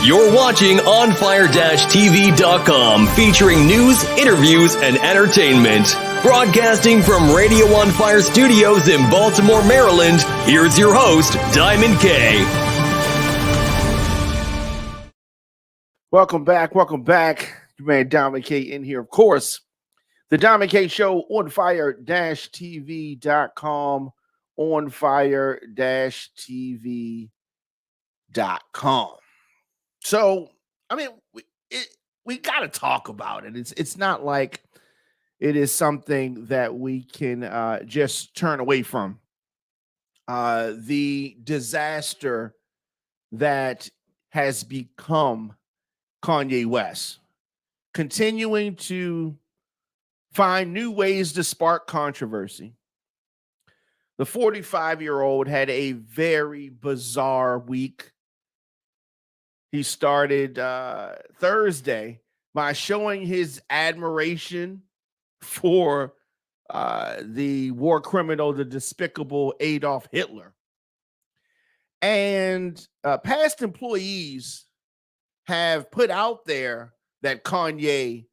You're watching OnFire-TV.com, featuring news, interviews, and entertainment. Broadcasting from Radio On Fire Studios in Baltimore, Maryland, here's your host, Diamond K. Welcome back. Your man Diamond K in here, of course. The Diamond K Show on fire-tv.com, on fire-tv.com. So, I mean, we got to talk about it. It's not like it is something that we can just turn away from. The disaster that has become Kanye West, continuing to find new ways to spark controversy. The 45-year-old had a very bizarre week. He started Thursday by showing his admiration for the war criminal, the despicable Adolf Hitler. And past employees have put out there that Kanye,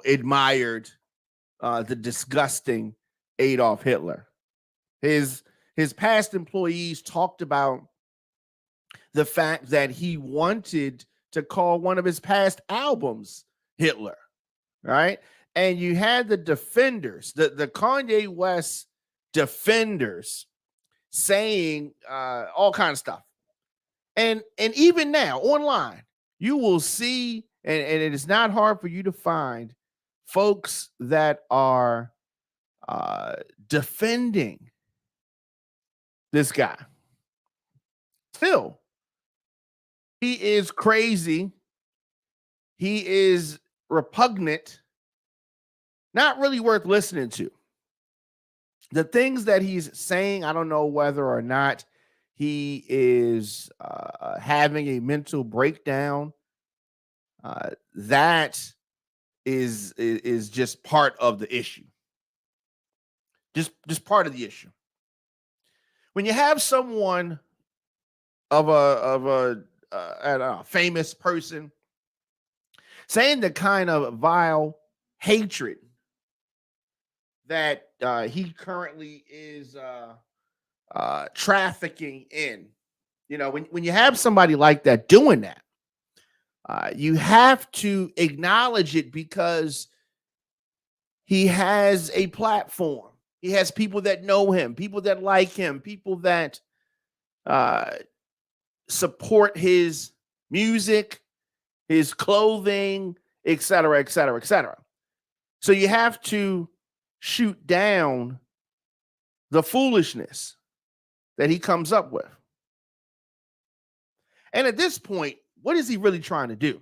admired the disgusting Adolf Hitler. His past employees talked about the fact that he wanted to call one of his past albums Hitler, right? And you had the defenders, the Kanye West defenders, saying all kinds of stuff. And even now online, you will see, and it is not hard for you to find folks that are defending this guy. Still, he is crazy. He is repugnant, not really worth listening to. The things that he's saying, I don't know whether or not he is having a mental breakdown. That is just part of the issue. Just part of the issue. When you have someone of a famous person saying the kind of vile hatred that he currently is trafficking in, when you have somebody like that doing that, you have to acknowledge it because he has a platform. He has people that know him, people that like him, people that support his music, his clothing, et cetera, et cetera, et cetera. So you have to shoot down the foolishness that he comes up with. And at this point, what is he really trying to do?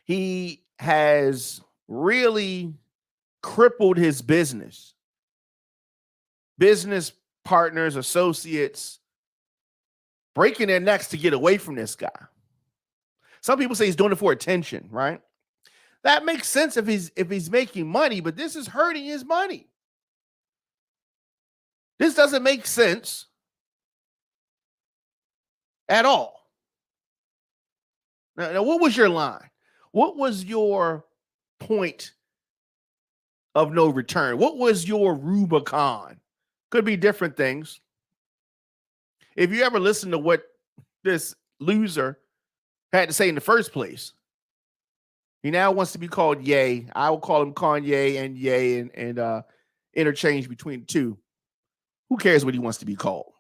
He has really crippled his business partners, associates, breaking their necks to get away from this guy. Some people say he's doing it for attention, right? That makes sense if he's making money, but this is hurting his money. This doesn't make sense at all. Now, what was your line? What was your point of no return? What was your Rubicon? Could be different things. If you ever listen to what this loser had to say in the first place, he now wants to be called Ye. I will call him Kanye and Ye and interchange between the two. Who cares what he wants to be called?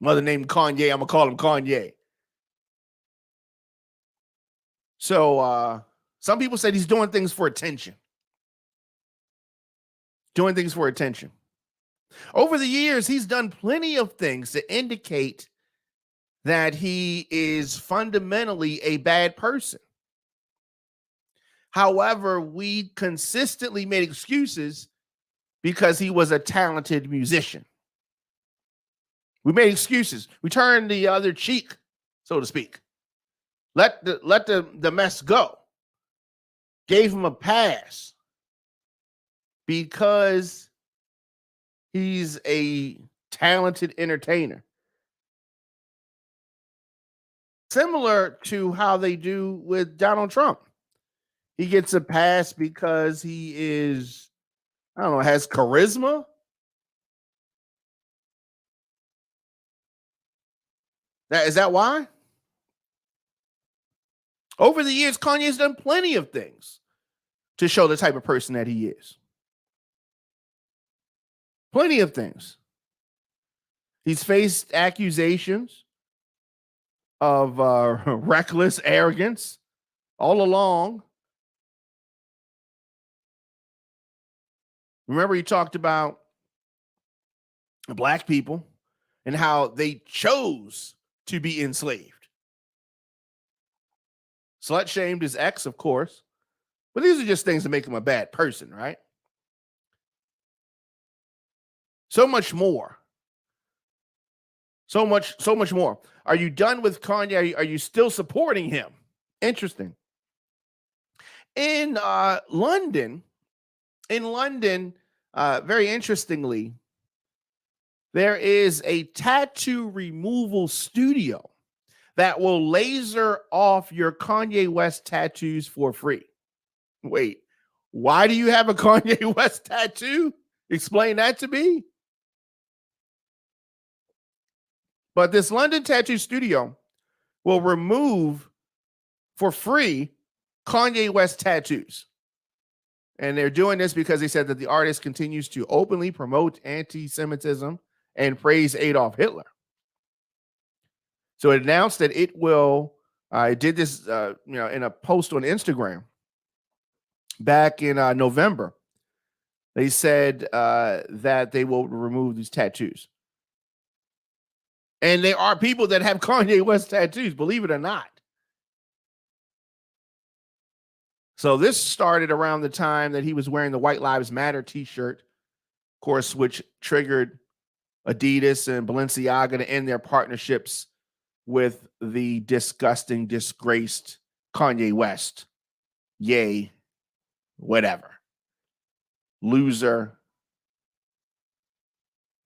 Mother named Kanye, I'm going to call him Kanye. So some people said he's doing things for attention. Doing things for attention. Over the years, he's done plenty of things to indicate that he is fundamentally a bad person. However, we consistently made excuses because he was a talented musician. We made excuses. We turned the other cheek, so to speak. Let the mess go. Gave him a pass because he's a talented entertainer. similar to how they do with Donald Trump. He gets a pass because he is, I don't know, has charisma. Is that why? Over the years, Kanye's done plenty of things to show the type of person that he is. Plenty of things. He's faced accusations of reckless arrogance all along. Remember, he talked about black people and how they chose to be enslaved. Slut shamed his ex, of course. But these are just things that make him a bad person, right? So much more. So much more. Are you done with Kanye? Are you still supporting him? Interesting. In London, very interestingly, there is a tattoo removal studio that will laser off your Kanye West tattoos for free. Wait, why do you have a Kanye West tattoo? Explain that to me. But this London tattoo studio will remove for free Kanye West tattoos. And they're doing this because they said that the artist continues to openly promote anti-Semitism and praise Adolf Hitler. So it announced that it will, it did this, in a post on Instagram back in November. They said that they will remove these tattoos. And there are people that have Kanye West tattoos, believe it or not. So this started around the time that he was wearing the White Lives Matter t-shirt, of course, which triggered Adidas and Balenciaga to end their partnerships with the disgusting, disgraced Kanye West. Yay, whatever. Loser.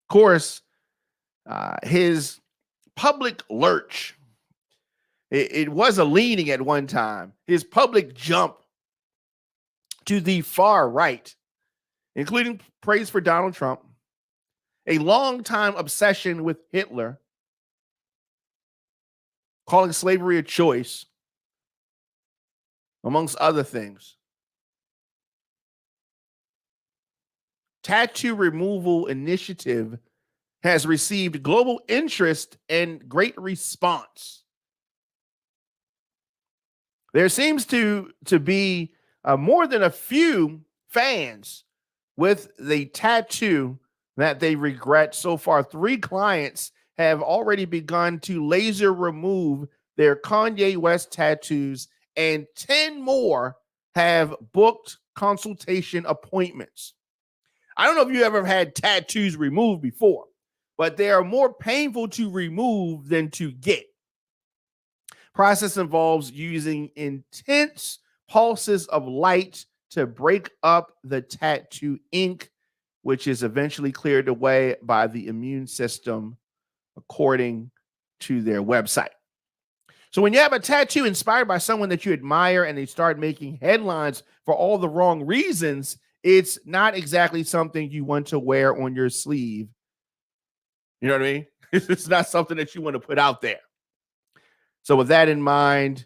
Of course, his public lurch, it was a leaning at one time. His public jump to the far right, including praise for Donald Trump, a long-time obsession with Hitler, calling slavery a choice, amongst other things. Tattoo removal initiative has received global interest and great response. There seems to be more than a few fans with the tattoo that they regret. So far, 3 clients have already begun to laser remove their Kanye West tattoos, and 10 more have booked consultation appointments. I don't know if you ever had tattoos removed before, but they are more painful to remove than to get. Process involves using intense pulses of light to break up the tattoo ink, which is eventually cleared away by the immune system, according to their website. So when you have a tattoo inspired by someone that you admire and they start making headlines for all the wrong reasons, it's not exactly something you want to wear on your sleeve. You know what I mean? It's not something that you want to put out there. So with that in mind,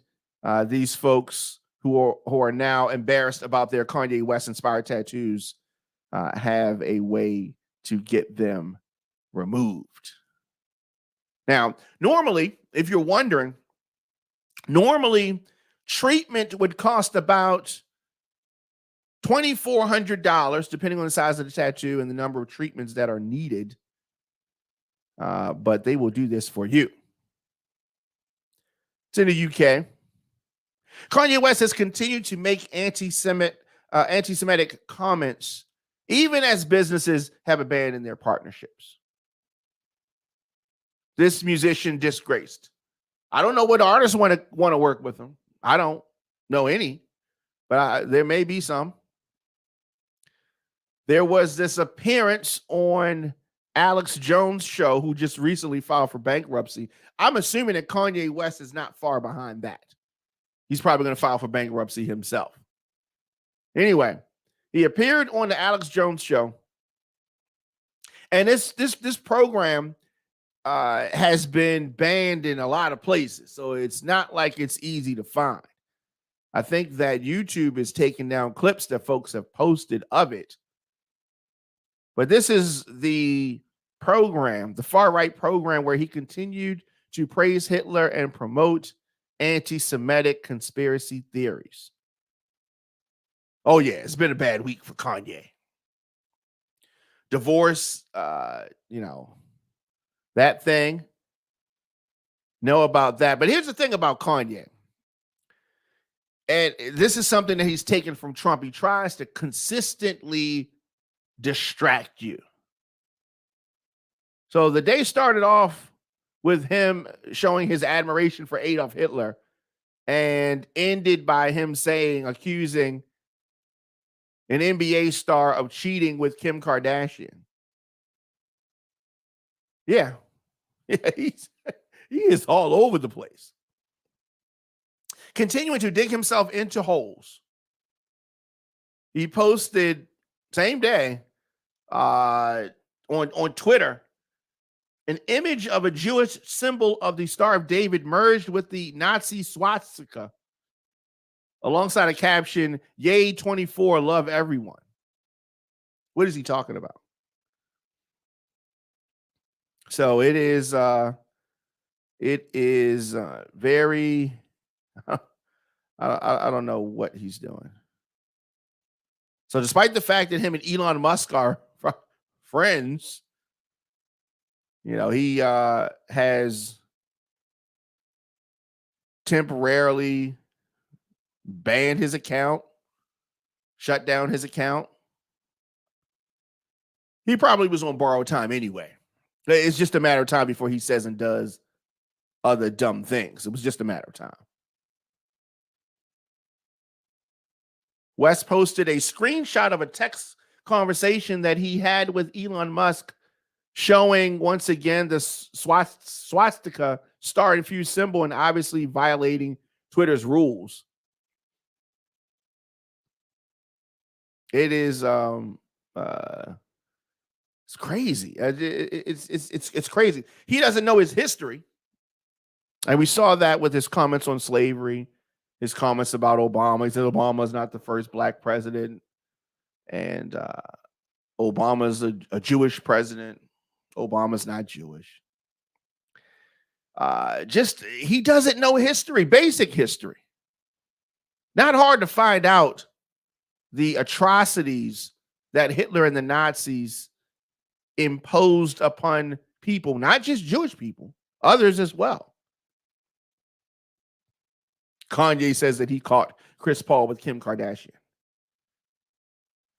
these folks who are now embarrassed about their Kanye West inspired tattoos have a way to get them removed. Now, normally, if you're wondering, treatment would cost about $2,400, depending on the size of the tattoo and the number of treatments that are needed. But they will do this for you. It's in the UK. Kanye West has continued to make anti-Semitic comments, even as businesses have abandoned their partnerships. This musician disgraced. I don't know what artists want to work with him. I don't know any, but there may be some. There was this appearance on Alex Jones show, who just recently filed for bankruptcy. I'm assuming that Kanye West is not far behind that. He's probably going to file for bankruptcy himself. Anyway, he appeared on the Alex Jones show, and this program has been banned in a lot of places, so it's not like it's easy to find. I think that YouTube is taking down clips that folks have posted of it. But this is the program, the far-right program, where he continued to praise Hitler and promote anti-Semitic conspiracy theories. Oh, yeah, it's been a bad week for Kanye. Divorce, that thing. Know about that. But here's the thing about Kanye. And this is something that he's taken from Trump. He tries to consistently distract you. So the day started off with him showing his admiration for Adolf Hitler and ended by him accusing an NBA star of cheating with Kim Kardashian. Yeah, he is all over the place. Continuing to dig himself into holes. He posted same day on Twitter an image of a Jewish symbol of the Star of David merged with the Nazi swastika, alongside a caption, "Yay 24, love everyone." What is he talking about? So it is very I don't know what he's doing. So despite the fact that him and Elon Musk are friends, he has temporarily banned his account, shut down his account. He probably was on borrowed time anyway. It's just a matter of time before he says and does other dumb things. It was just a matter of time. West posted a screenshot of a text conversation that he had with Elon Musk, showing once again the swastika star-infused symbol and obviously violating Twitter's rules. It is it's crazy. It's crazy. He doesn't know his history, and we saw that with his comments on slavery, his comments about Obama. He said Obama's not the first black president, and Obama's a Jewish president. Obama's not Jewish. He doesn't know history, basic history. Not hard to find out the atrocities that Hitler and the Nazis imposed upon people, not just Jewish people, others as well. Kanye says that he caught Chris Paul with Kim Kardashian.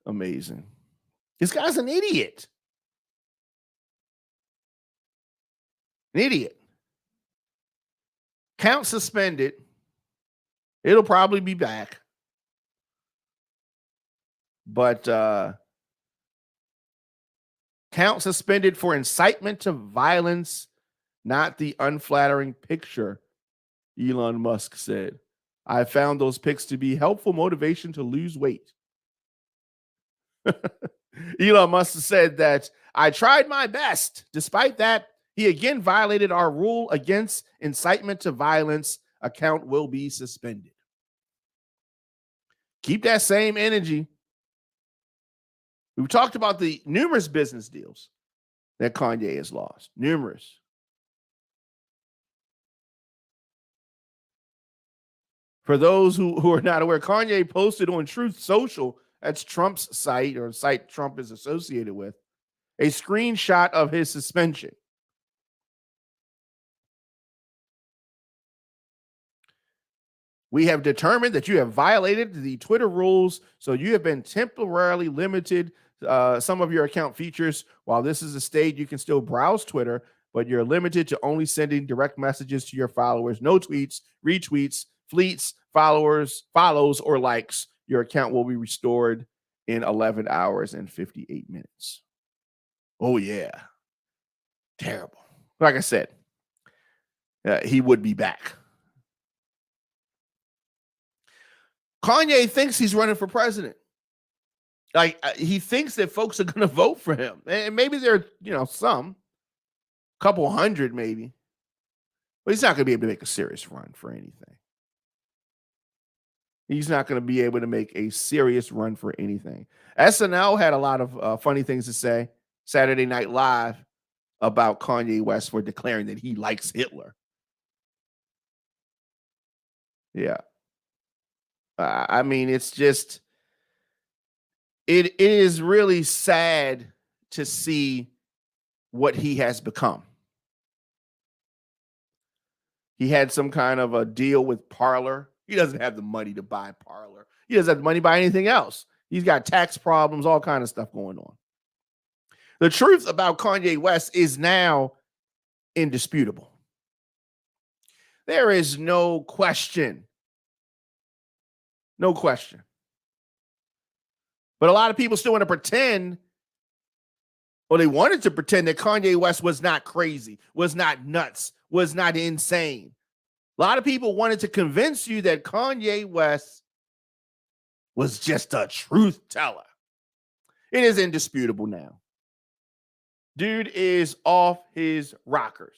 Amazing. This guy's an idiot. An idiot. Count suspended. It'll probably be back. But count suspended for incitement to violence, not the unflattering picture, Elon Musk said. I found those pics to be helpful motivation to lose weight. Elon Musk said that I tried my best. Despite that, he again violated our rule against incitement to violence. Account will be suspended. Keep that same energy. We've talked about the numerous business deals that Kanye has lost. Numerous. For those who are not aware, Kanye posted on Truth Social, that's Trump's site, or site Trump is associated with, a screenshot of his suspension. We have determined that you have violated the Twitter rules, so you have been temporarily limited some of your account features. While this is a state, you can still browse Twitter, but you're limited to only sending direct messages to your followers. No tweets, retweets, fleets, follows, or likes. Your account will be restored in 11 hours and 58 minutes. Oh, yeah. Terrible. Like I said, he would be back. Kanye thinks he's running for president. Like he thinks that folks are going to vote for him, and maybe there are, some couple hundred, maybe, but he's not going to be able to make a serious run for anything. He's not going to be able to make a serious run for anything. SNL had a lot of funny things to say Saturday Night Live about Kanye West for declaring that he likes Hitler. Yeah. I mean, it's just, it is really sad to see what he has become. He had some kind of a deal with Parler. He doesn't have the money to buy Parler. He doesn't have the money to buy anything else. He's got tax problems, all kind of stuff going on. The truth about Kanye West is now indisputable. There is no question. No question. But a lot of people still want to pretend, or they wanted to pretend, that Kanye West was not crazy, was not nuts, was not insane. A lot of people wanted to convince you that Kanye West was just a truth teller. It is indisputable now. Dude is off his rockers.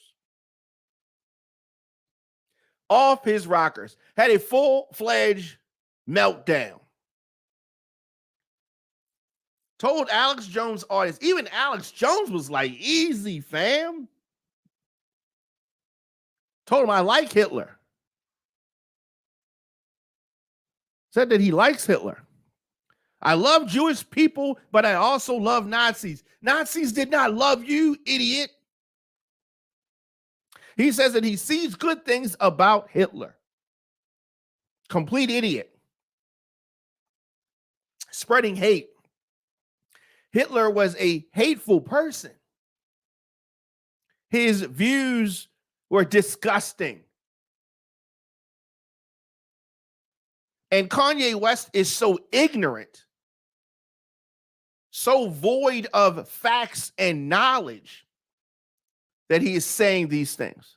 Off his rockers. Had a full-fledged meltdown. Told Alex Jones' audience, even Alex Jones was like, easy, fam. Told him I like Hitler. Said that he likes Hitler. I love Jewish people, but I also love Nazis. Nazis did not love you, idiot. He says that he sees good things about Hitler. Complete idiot. Spreading hate. Hitler was a hateful person. His views were disgusting. And Kanye West is so ignorant, so void of facts and knowledge, that he is saying these things.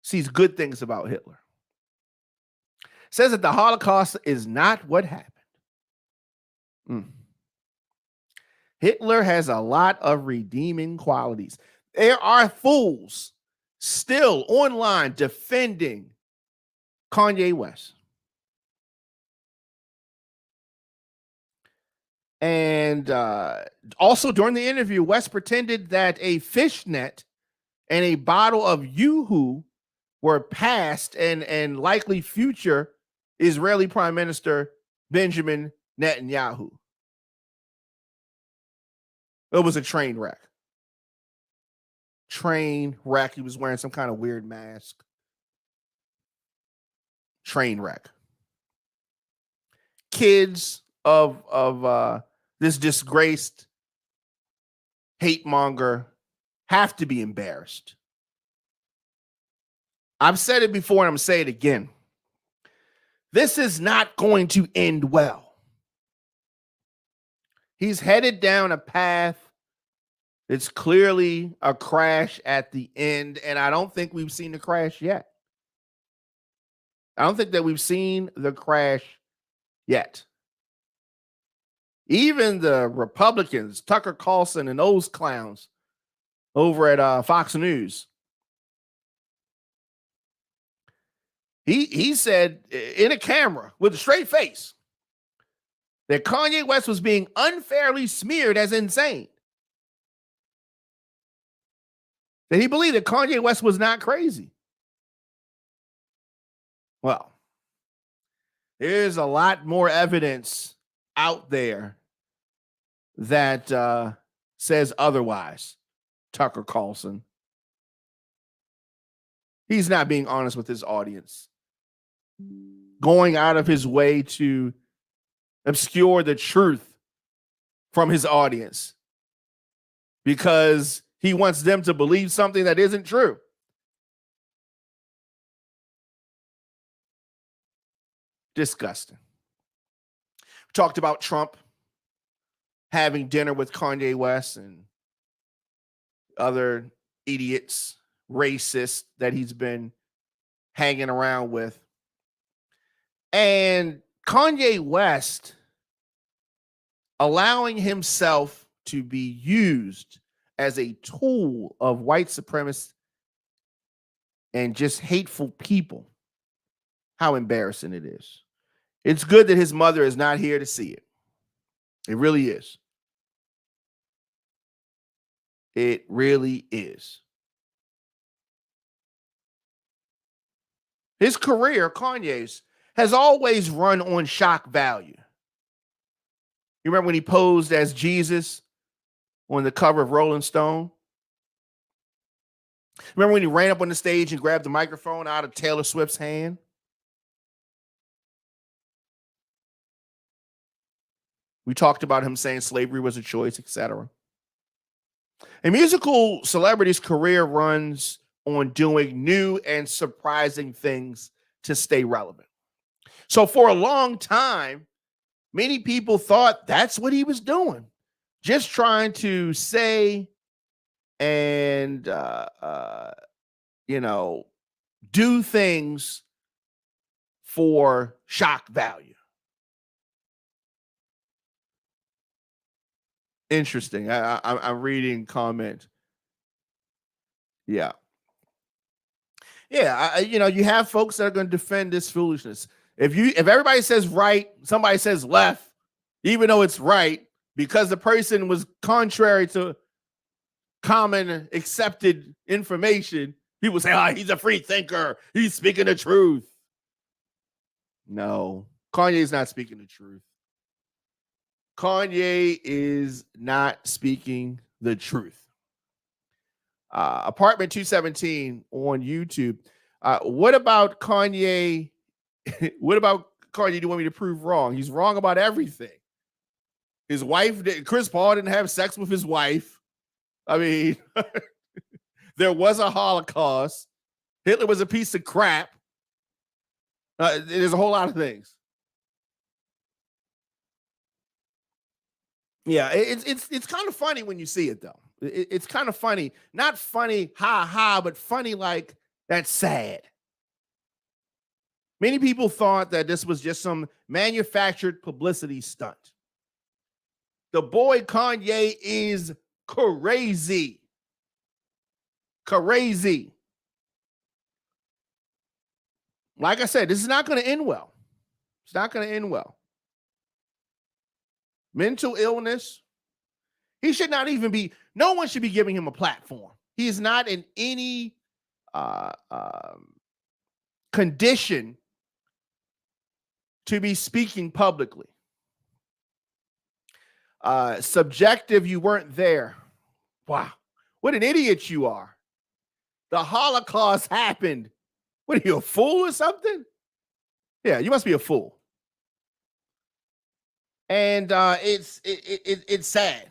Sees good things about Hitler. Says that the Holocaust is not what happened. Hitler has a lot of redeeming qualities. There are fools still online defending Kanye West. And also during the interview, West pretended that a fishnet and a bottle of Yoo-hoo were past and likely future Israeli Prime Minister Benjamin Netanyahu. It was a train wreck. Train wreck. He was wearing some kind of weird mask. Train wreck. Kids of this disgraced hate monger have to be embarrassed. I've said it before and I'm going to say it again. This is not going to end well. He's headed down a path that's clearly a crash at the end, and I don't think we've seen the crash yet. I don't think that we've seen the crash yet. Even the Republicans, Tucker Carlson and those clowns over at Fox News, he said in a camera with a straight face that Kanye West was being unfairly smeared as insane. That he believed that Kanye West was not crazy. Well, there's a lot more evidence out there that says otherwise, Tucker Carlson. He's not being honest with his audience. Going out of his way to obscure the truth from his audience because he wants them to believe something that isn't true. Disgusting. We talked about Trump having dinner with Kanye West, and other idiots, racists that he's been hanging around with. And Kanye West allowing himself to be used as a tool of white supremacists and just hateful people. How embarrassing it is. It's good that his mother is not here to see it. It really is. It really is. His career, Kanye's, has always run on shock value. You remember when he posed as Jesus on the cover of Rolling Stone? Remember when he ran up on the stage and grabbed the microphone out of Taylor Swift's hand? We talked about him saying slavery was a choice, etc. A musical celebrity's career runs on doing new and surprising things to stay relevant. So for a long time, many people thought that's what he was doing, just trying to say and, do things for shock value. Interesting. I'm reading comment. Yeah. Yeah. You have folks that are going to defend this foolishness. If everybody says right, somebody says left, even though it's right, because the person was contrary to common accepted information, people say, he's a free thinker. He's speaking the truth. No, Kanye's not speaking the truth. Kanye is not speaking the truth. Apartment 217 on YouTube. What about Kanye? What about Kanye? Do you want me to prove wrong? He's wrong about everything. His wife, Chris Paul, didn't have sex with his wife. I mean, there was a Holocaust. Hitler was a piece of crap. There's a whole lot of things. Yeah, it's kind of funny when you see it, though. It's kind of funny. Not funny, ha ha, but funny like that's sad. Many people thought that this was just some manufactured publicity stunt. The boy Kanye is crazy. Crazy. Like I said, this is not going to end well. It's not going to end well. Mental illness. He should not even be, no one should be giving him a platform. He is not in any condition to be speaking publicly. Subjective, you weren't there. Wow. What an idiot you are. The Holocaust happened. What are you, a fool or something? Yeah, you must be a fool. And it's sad.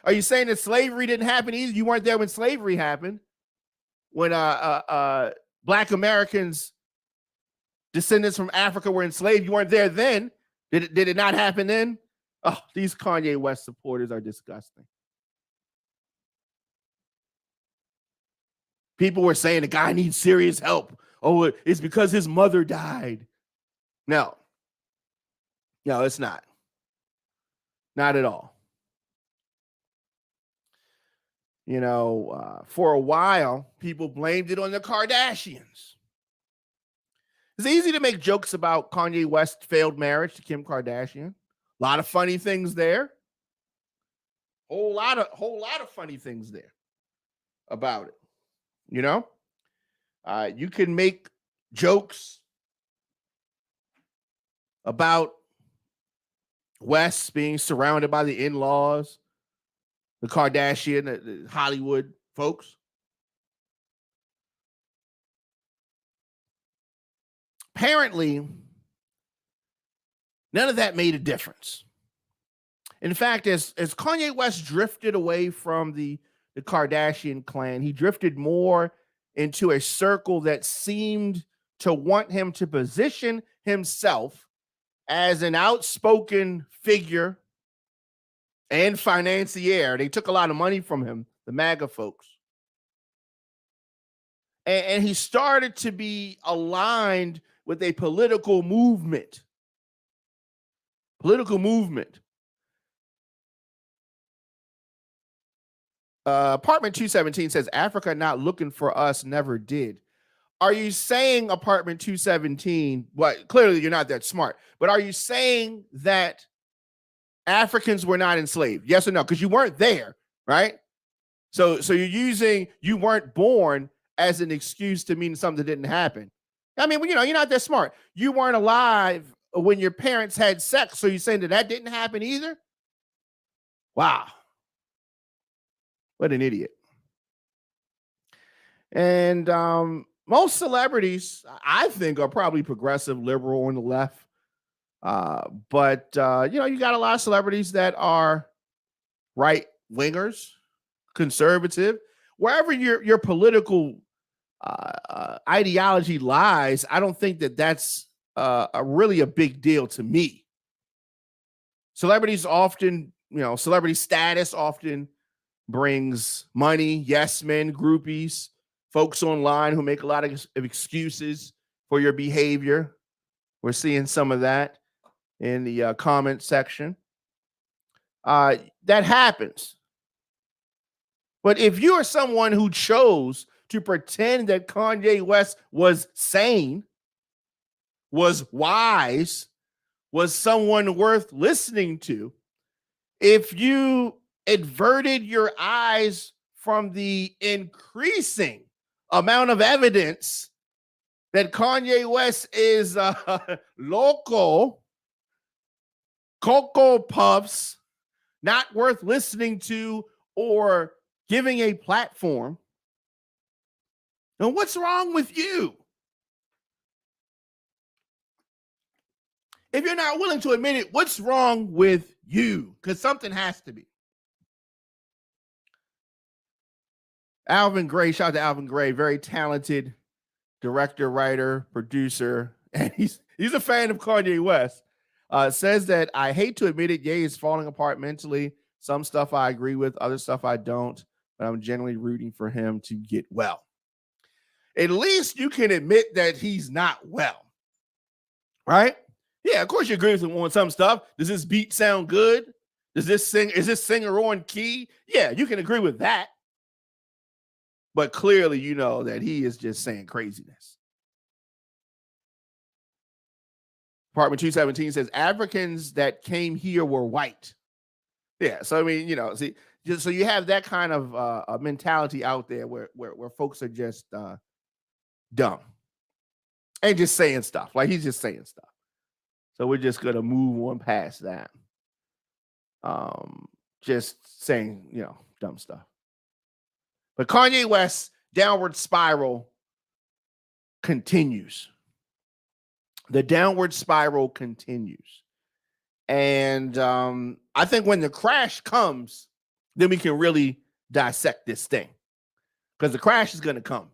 Are you saying that slavery didn't happen either? You weren't there when slavery happened. When Black Americans, descendants from Africa, were enslaved. You weren't there then. Did it not happen then? Oh, these Kanye West supporters are disgusting. People were saying the guy needs serious help. Oh, it's because his mother died. No, it's not. Not at all. For a while, people blamed it on the Kardashians. It's easy to make jokes about Kanye West's failed marriage to Kim Kardashian. A lot of funny things there. Whole lot of funny things there about it. You can make jokes about West being surrounded by the in-laws, the Kardashian, the Hollywood folks. Apparently, none of that made a difference. In fact, as Kanye West drifted away from the Kardashian clan, he drifted more into a circle that seemed to want him to position himself as an outspoken figure and financier. They took a lot of money from him, the MAGA folks. and he started to be aligned with a political movement. Apartment 217 says, Africa not looking for us, never did. Are you saying, Apartment 217, what, clearly you're not that smart, but are you saying that Africans were not enslaved? Yes or no? Because you weren't there, right? So you're using you weren't born as an excuse to mean something didn't happen. I mean, you're not that smart. You weren't alive when your parents had sex, so you're saying that didn't happen either? Wow. What an idiot. And most celebrities, I think, are probably progressive, liberal on the left. But you got a lot of celebrities that are right wingers, conservative. Wherever your political ideology lies, I don't think that's really a big deal to me. Celebrities often, celebrity status often brings money, yes men, groupies, folks online who make a lot of excuses for your behavior. We're seeing some of that in the comment section. That happens. But if you are someone who chose to pretend that Kanye West was sane, was wise, was someone worth listening to, if you averted your eyes from the increasing amount of evidence that Kanye West is local, Cocoa Puffs, not worth listening to or giving a platform, then what's wrong with you? If you're not willing to admit it, what's wrong with you? Because something has to be. Alvin Gray, shout out to Alvin Gray, very talented director, writer, producer, and he's a fan of Kanye West. Says that I hate to admit it, Ye is falling apart mentally. Some stuff I agree with, other stuff I don't, but I'm generally rooting for him to get well. At least you can admit that he's not well, right? Yeah, of course you agree with him on some stuff. Does this beat sound good? Is this singer on key? Yeah, you can agree with that. But clearly you know that he is just saying craziness. Apartment 217 says Africans that came here were white. Yeah, so I mean, so you have that kind of a mentality out there where folks are just dumb and just saying stuff. Like he's just saying stuff. So we're just gonna move on past that. Just saying, dumb stuff. But Kanye West's downward spiral continues. The downward spiral continues. And I think when the crash comes, then we can really dissect this thing. Because the crash is going to come.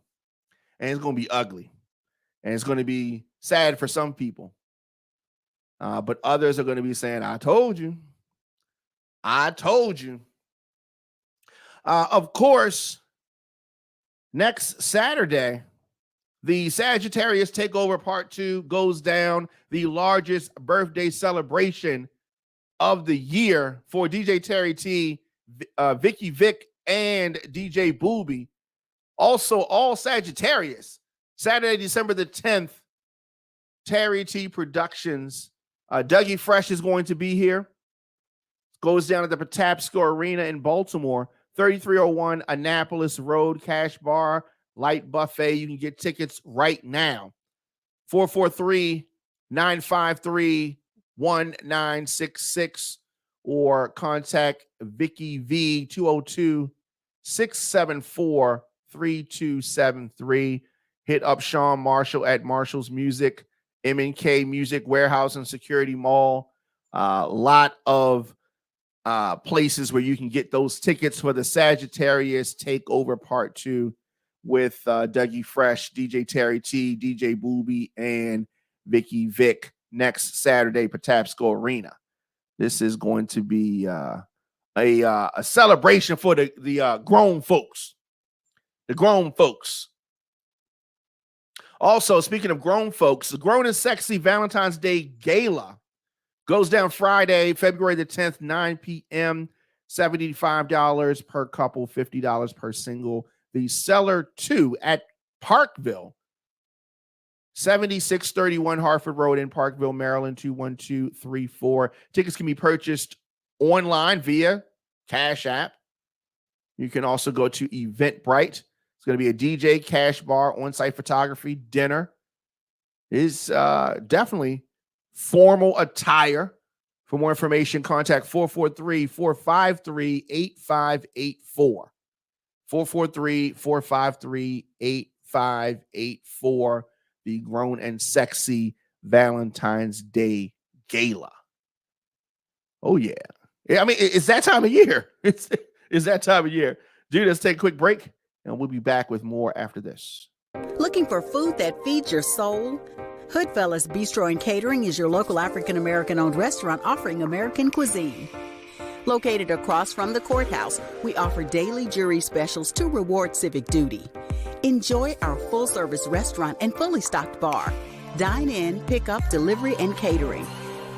And it's going to be ugly. And it's going to be sad for some people. But others are going to be saying, I told you. I told you. Of course, next Saturday, the Sagittarius Takeover Part 2 goes down, the largest birthday celebration of the year for DJ Terry T, Vicky Vic, and DJ Booby. Also, all Sagittarius. Saturday, December the 10th, Terry T Productions. Dougie Fresh is going to be here. Goes down at the Patapsco Arena in Baltimore, 3301 Annapolis Road, Cash Bar, Light Buffet. You can get tickets right now. 443-953-1966 or contact Vicky V 202-674-3273. Hit up Sean Marshall at Marshall's Music, M&K Music Warehouse and Security Mall. A lot of places where you can get those tickets for the Sagittarius Takeover Part 2 with Dougie Fresh, DJ Terry T, DJ Booby, and Vicky Vic next Saturday, Patapsco Arena. This is going to be a celebration for the grown folks. The grown folks. Also, speaking of grown folks, the Grown and Sexy Valentine's Day Gala goes down Friday, February the 10th, 9 p.m., $75 per couple, $50 per single. The Cellar 2 at Parkville, 7631 Hartford Road in Parkville, Maryland, 21234. Tickets can be purchased online via Cash App. You can also go to Eventbrite. It's going to be a DJ, cash bar, on-site photography, dinner. Is definitely formal attire. For more information, contact 443-453-8584. 443-453-8584. The Grown and Sexy Valentine's Day Gala. Oh, yeah. I mean, it's that time of year. It's that time of year. Dude, let's take a quick break, and we'll be back with more after this. Looking for food that feeds your soul? Hoodfellas Bistro and Catering is your local African-American-owned restaurant offering American cuisine. Located across from the courthouse, we offer daily jury specials to reward civic duty. Enjoy our full-service restaurant and fully stocked bar. Dine in, pick up, delivery, and catering.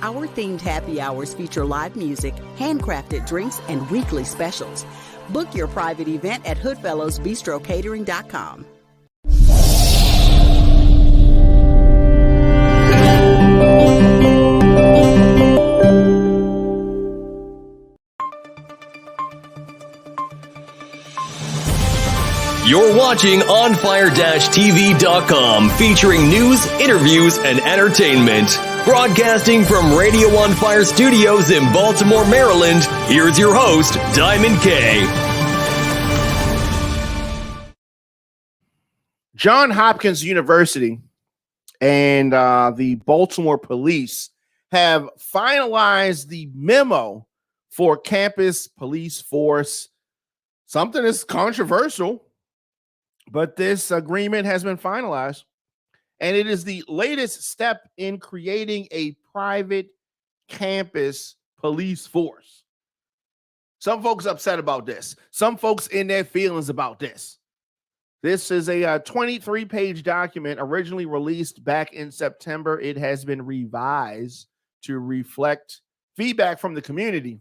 Our themed happy hours feature live music, handcrafted drinks, and weekly specials. Book your private event at hoodfellowsbistrocatering.com. You're watching OnFire-TV.com, featuring news, interviews, and entertainment. Broadcasting from Radio On Fire Studios in Baltimore, Maryland, here's your host, Diamond K. Johns Hopkins University and the Baltimore Police have finalized the memo for campus police force. Something that's controversial, but this agreement has been finalized, and it is the latest step in creating a private campus police force. Some folks upset about this. Some folks in their feelings about this. This is a 23-page document originally released back in September. It has been revised to reflect feedback from the community.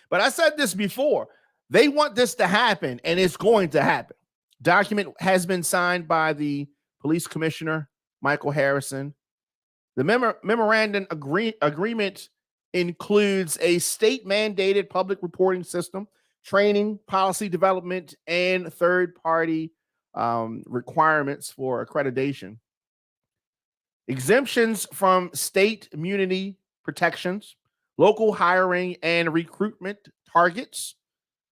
But I said this before. They want this to happen, and it's going to happen. Document has been signed by the police commissioner, Michael Harrison. The memorandum agreement includes a state-mandated public reporting system, training, policy development, and third-party requirements for accreditation. Exemptions from state immunity protections, local hiring and recruitment targets,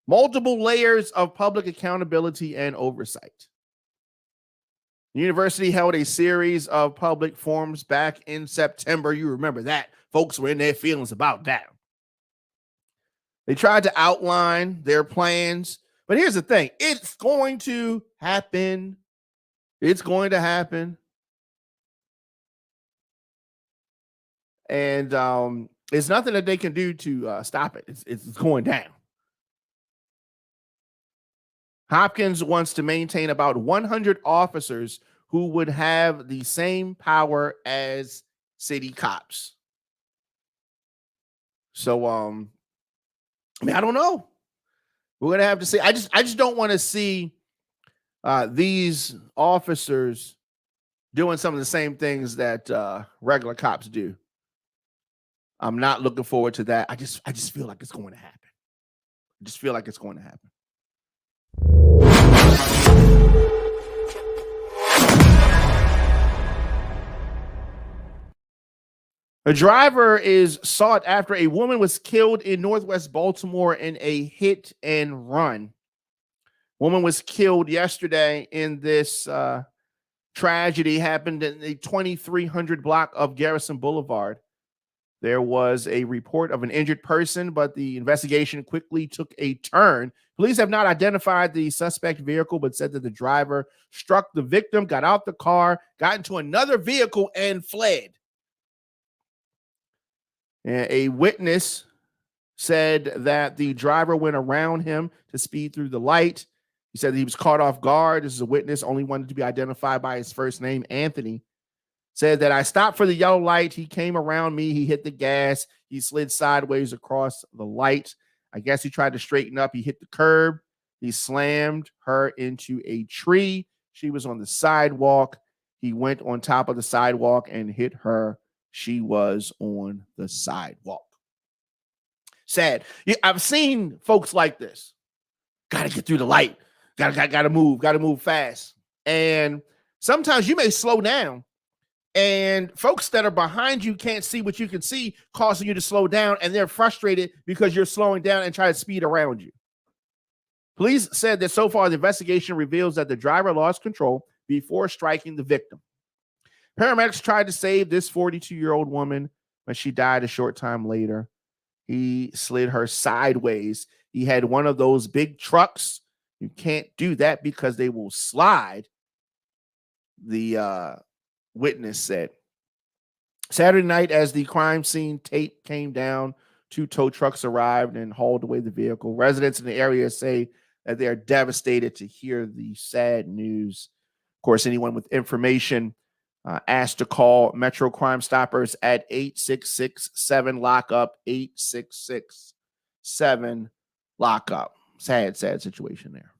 multiple layers of public accountability and oversight. The university held a series of public forums back in September. You remember that. Folks were in their feelings about that. They tried to outline their plans, but here's the thing. It's going to happen. It's going to happen. And there's nothing that they can do to stop it. It's going down. Hopkins wants to maintain about 100 officers who would have the same power as city cops. So, I mean, I don't know. We're gonna have to see. I just don't want to see these officers doing some of the same things that regular cops do. I'm not looking forward to that. I just feel like it's going to happen. I just feel like it's going to happen. A driver is sought after a woman was killed in Northwest Baltimore in a hit and run. Woman was killed yesterday in this tragedy. Happened in the 2300 block of Garrison Boulevard. There was a report of an injured person, but the investigation quickly took a turn. Police have not identified the suspect vehicle, but said that the driver struck the victim, got out the car, got into another vehicle, and fled. A witness said that the driver went around him to speed through the light. He said that he was caught off guard. This is a witness, only wanted to be identified by his first name, Anthony. Said that I stopped for the yellow light. He came around me. He hit the gas. He slid sideways across the light. I guess he tried to straighten up. He hit the curb. He slammed her into a tree. She was on the sidewalk. He went on top of the sidewalk and hit her. She was on the sidewalk. Sad. Yeah, I've seen folks like this. Got to get through the light. Got to move fast. And sometimes you may slow down. And folks that are behind you can't see what you can see, causing you to slow down, and they're frustrated because you're slowing down and trying to speed around you. Police said that so far the investigation reveals that the driver lost control before striking the victim. Paramedics tried to save this 42-year-old woman, but she died a short time later. He slid her sideways. He had one of those big trucks. You can't do that because they will slide. The witness said. Saturday night, as the crime scene tape came down, 2 tow trucks arrived and hauled away the vehicle. Residents in the area say that they are devastated to hear the sad news. Of course, anyone with information asked to call Metro Crime Stoppers at 866-7-LOCK-UP, 866-7-LOCK-UP. Sad situation there.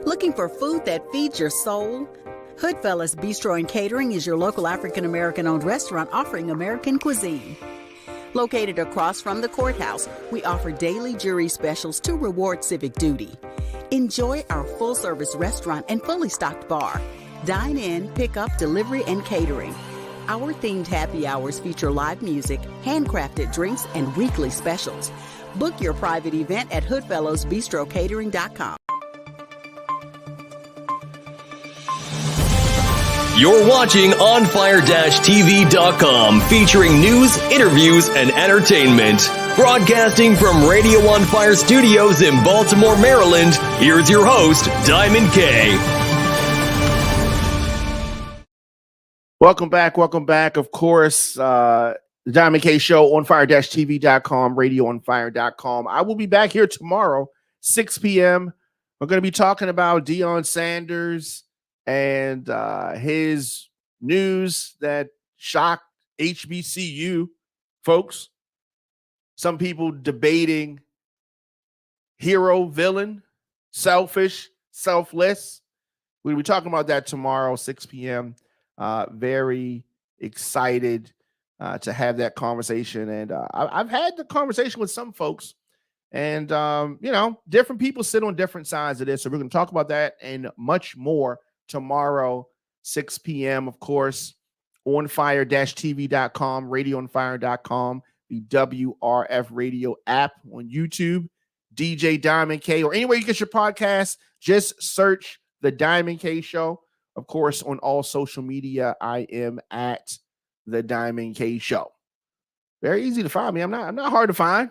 Looking for food that feeds your soul? Hoodfellas Bistro and Catering is your local African-American-owned restaurant offering American cuisine. Located across from the courthouse, we offer daily jury specials to reward civic duty. Enjoy our full-service restaurant and fully stocked bar. Dine in, pick up, delivery, and catering. Our themed happy hours feature live music, handcrafted drinks, and weekly specials. Book your private event at hoodfellowsbistrocatering.com. You're watching OnFire-TV.com, featuring news, interviews, and entertainment. Broadcasting from Radio On Fire Studios in Baltimore, Maryland, here's your host, Diamond K. Welcome back. Of course, the Diamond K Show, OnFire-TV.com, RadioOnFire.com. I will be back here tomorrow, 6 p.m. We're going to be talking about Deion Sanders and his news that shocked HBCU folks. Some people debating hero, villain, selfish, selfless. We'll be talking about that tomorrow, 6 p.m. Very excited to have that conversation. And I've had the conversation with some folks. And, different people sit on different sides of this. So we're going to talk about that and much more tomorrow, 6 p.m., of course, OnFire-TV.com, RadioOnFire.com, the WRF Radio app on YouTube, DJ Diamond K, or anywhere you get your podcast, just search The Diamond K Show. Of course, on all social media, I am at The Diamond K Show. Very easy to find me. I'm not hard to find.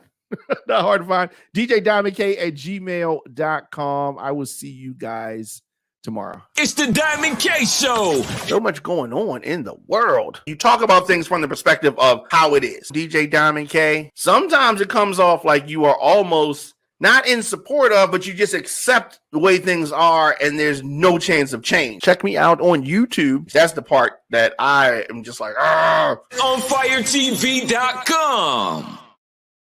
Not hard to find. DJ Diamond K at gmail.com. I will see you guys tomorrow. It's the Diamond K Show. So much going on in the world. You talk about things from the perspective of how it is. DJ Diamond K, sometimes it comes off like you are almost not in support of, but you just accept the way things are and there's no chance of change. Check me out on YouTube. That's the part that I am just like, OnFireTV.com.